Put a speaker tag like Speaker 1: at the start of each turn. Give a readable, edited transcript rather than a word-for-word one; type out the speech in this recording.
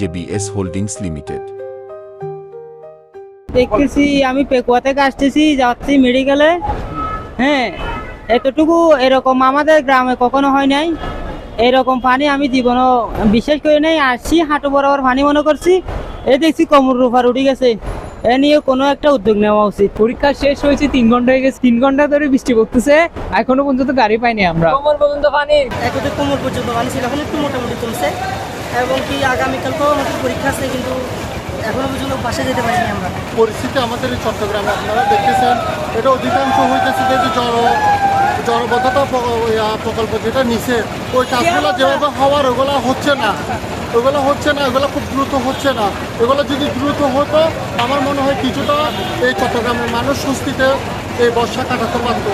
Speaker 1: JBS holdings limited.
Speaker 2: দেখতেছি আমি পেকুয়া থেকে আসতেছি, যাচ্ছি মেডিকেলে। হ্যাঁ, এতটুকু এরকম আমাদের গ্রামে কখনো হয় নাই। এরকম পানি আমি জীবনও বিশ্বাস করি নাই। আসছি হাঁটু বরাবর পানি মনে করছি, এ দেখছি কোমর রূপার উঠে গেছে। এ নিয়ে কোনো একটা উদ্যোগ নেওয়া উচিত।
Speaker 3: পরীক্ষা শেষ হয়েছে 3 ঘন্টা হয়ে গেছে, 3 ঘন্টা ধরে বৃষ্টি পড়তেছে, এখনো পর্যন্ত গাড়ি পাইনি আমরা।
Speaker 2: কোমর পর্যন্ত পানি, একটু কোমর পর্যন্ত পানি ছিল, এখন একটু মোটামুটি কমছে। এবং কি আগামীকালকেও আমাদের পরীক্ষা আছে, কিন্তু এখনো পর্যন্ত বাসে যেতে পারিনি আমরা।
Speaker 4: পরিস্থিতি আমাদের এই চট্টগ্রামে আপনারা দেখতেছেন, এটা অধিকাংশ হইতেছে যে জলবদ্ধতা প্রকল্প যেটা নিচে, ওই কাজগুলো যেভাবে হওয়ার ওগুলো হচ্ছে না, ওগুলো খুব দ্রুত হচ্ছে না। এগুলো যদি দ্রুত হতো আমার মনে হয় কিছুটা এই চট্টগ্রামের মানুষ স্বস্তিতে এই বর্ষা কাটাতে পারতো।